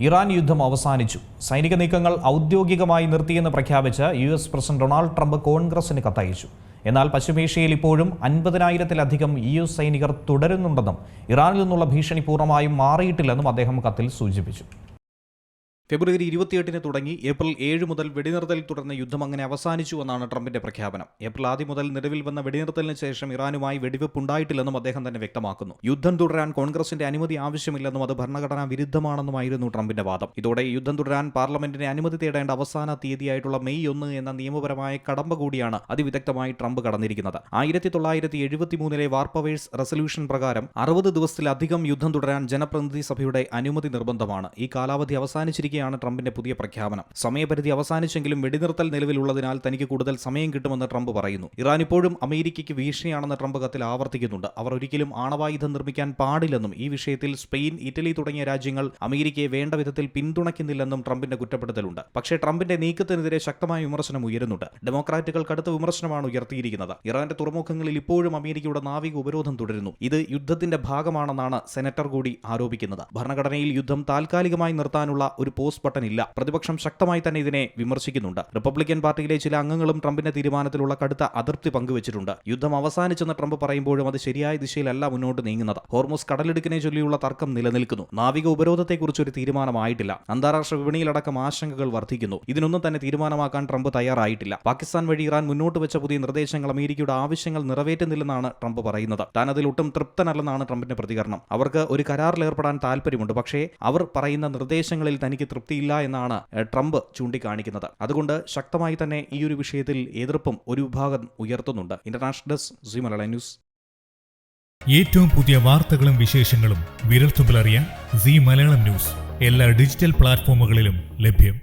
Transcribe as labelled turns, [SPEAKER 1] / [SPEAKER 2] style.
[SPEAKER 1] Iran യുദ്ധം അവസാനിച്ചു. സൈനിക നീക്കങ്ങൾ ഔദ്യോഗികമായി നിർത്തിയെന്ന് പ്രഖ്യാപിച്ച് US പ്രസിഡന്റ് ഡൊണാൾഡ് ട്രംപ് കോൺഗ്രസിന് കത്തയച്ചു. എന്നാൽ പശ്ചിമേഷ്യയിൽ ഇപ്പോഴും 50,000-ലധികം US സൈനികർ തുടരുന്നുണ്ടെന്നും ഇറാനിൽ നിന്നുള്ള ഭീഷണി പൂർണ്ണമായും മാറിയിട്ടില്ലെന്നും അദ്ദേഹം കത്തിൽ സൂചിപ്പിച്ചു.
[SPEAKER 2] ഫെബ്രുവരി 28-ന് തുടങ്ങി ഏപ്രിൽ 7 മുതൽ വെടിനിർത്തലിൽ തുടർന്ന യുദ്ധം അങ്ങനെ അവസാനിച്ചു എന്നാണ് ട്രംപിന്റെ പ്രഖ്യാപനം. ഏപ്രിൽ 1 മുതൽ നിലവിൽ വന്ന വെടിനിർത്തലിന് ശേഷം ഇറാനുമായി വെടിവെപ്പ് ഉണ്ടായിട്ടില്ലെന്നും അദ്ദേഹം തന്നെ വ്യക്തമാക്കുന്നു. യുദ്ധം തുടരാൻ കോൺഗ്രസിന്റെ അനുമതി ആവശ്യമില്ലെന്നും അത് ഭരണഘടനാ വിരുദ്ധമാണെന്നുമായിരുന്നു ട്രംപിന്റെ വാദം. ഇതോടെ യുദ്ധം തുടരാൻ പാർലമെന്റിനെ അനുമതി തേടേണ്ട അവസാന തീയതിയായിട്ടുള്ള മെയ് 1 എന്ന നിയമപരമായ കടമ്പ കൂടിയാണ് അതിവിദഗ്ധമായി ട്രംപ് കടന്നിരിക്കുന്നത്. 1973-ലെ വാർ പവേഴ്സ് റെസല്യൂഷൻ പ്രകാരം 60 ദിവസത്തിലധികം യുദ്ധം തുടരാൻ ജനപ്രതിനിധി സഭയുടെ അനുമതി നിർബന്ധമാണ്. ഈ കാലാവധി അവസാനിച്ചിരിക്കുകയാണ് ട്രംപിന്റെ പുതിയ പ്രഖ്യാപനം. സമയപരിധി അവസാനിച്ചെങ്കിലും വെടിനിർത്തൽ നിലവിലുള്ളതിനാൽ തനിക്ക് കൂടുതൽ സമയം കിട്ടുമെന്ന് ട്രംപ് പറയുന്നു. ഇറാൻ ഇപ്പോഴും അമേരിക്കയ്ക്ക് ഭീഷണിയാണെന്ന് ട്രംപ് കത്തിൽ ആവർത്തിക്കുന്നുണ്ട്. അവർ ഒരിക്കലും ആണവായുധം നിർമ്മിക്കാൻ പാടില്ലെന്നും ഈ വിഷയത്തിൽ സ്പെയിൻ, ഇറ്റലി തുടങ്ങിയ രാജ്യങ്ങൾ അമേരിക്കയെ വേണ്ട വിധത്തിൽ പിന്തുണയ്ക്കുന്നില്ലെന്നും ട്രംപിന്റെ കുറ്റപ്പെടുത്തലുണ്ട്. പക്ഷേ ട്രംപിന്റെ നീക്കത്തിനെതിരെ ശക്തമായ വിമർശനം ഉയരുന്നുണ്ട്. ഡെമോക്രാറ്റുകൾ കടുത്ത വിമർശനമാണ് ഉയർത്തിയിരിക്കുന്നത്. ഇറാന്റെ തുറമുഖങ്ങളിൽ ഇപ്പോഴും അമേരിക്കയുടെ നാവിക ഉപരോധം തുടരുന്നു. ഇത് യുദ്ധത്തിന്റെ ഭാഗമാണെന്നാണ് സെനറ്റർ കൂടി ആരോപിക്കുന്നത്. ഭരണഘടനയിൽ യുദ്ധം താൽക്കാലികമായി നിർത്താനുള്ള ഒരു പോസ്റ്റ് ബട്ടൺ ഇല്ല. പ്രതിപക്ഷം ശക്തമായി തന്നെ ഇതിനെ വിമർശിക്കുന്നുണ്ട്. റിപ്പബ്ലിക്കൻ പാർട്ടിയിലെ ചില അംഗങ്ങളും ട്രംപിന്റെ തീരുമാനത്തിലുള്ള കടുത്ത അതൃപ്തി പങ്കുവച്ചിട്ടുണ്ട്. യുദ്ധം അവസാനിച്ചെന്ന് ട്രംപ് പറയുമ്പോഴും അത് ശരിയായ ദിശയിലല്ല മുന്നോട്ട് നീങ്ങുന്നത്. ഹോർമുസ് കടലിടുക്കിനെ ചൊല്ലിയുള്ള തർക്കം നിലനിൽക്കുന്നു. നാവിക ഉപരോധത്തെക്കുറിച്ച് ഒരു തീരുമാനമായിട്ടില്ല. അന്താരാഷ്ട്ര വിപണിയിലടക്കം ആശങ്കകൾ വർദ്ധിക്കുന്നു. ഇതിനൊന്നും തന്നെ തീരുമാനമാക്കാൻ ട്രംപ് തയ്യാറായിട്ടില്ല. പാകിസ്ഥാൻ വഴി ഇറാൻ മുന്നോട്ട് വെച്ച പുതിയ നിർദ്ദേശങ്ങൾ അമേരിക്കയുടെ ആവശ്യങ്ങൾ നിറവേറ്റുന്നില്ലെന്നാണ് ട്രംപ് പറയുന്നത്. താൻ അതിൽ ഒട്ടും തൃപ്തനല്ലെന്നാണ് ട്രംപിന്റെ പ്രതികരണം. അവർക്ക് ഒരു കരാറിൽ ഏർപ്പെടാൻ താല്പര്യമുണ്ട്, പക്ഷേ അവർ പറയുന്ന നിർദ്ദേശങ്ങളിൽ തനിക്ക് തൃപ്തിയില്ല എന്നാണ് ട്രംപ് ചൂണ്ടിക്കാണിക്കുന്നത്. അതുകൊണ്ട് ശക്തമായി തന്നെ ഈ ഒരു വിഷയത്തിൽ എതിർപ്പും ഒരു വിഭാഗം ഉയർത്തുന്നുണ്ട്. International desk, C Malayalam news.
[SPEAKER 3] ഏറ്റവും പുതിയ വാർത്തകളും വിശേഷങ്ങളും വിരൽത്തുമ്പിലറിയാൻ സി മലയാളം ന്യൂസ് എല്ലാ ഡിജിറ്റൽ പ്ലാറ്റ്ഫോമുകളിലും ലഭ്യം.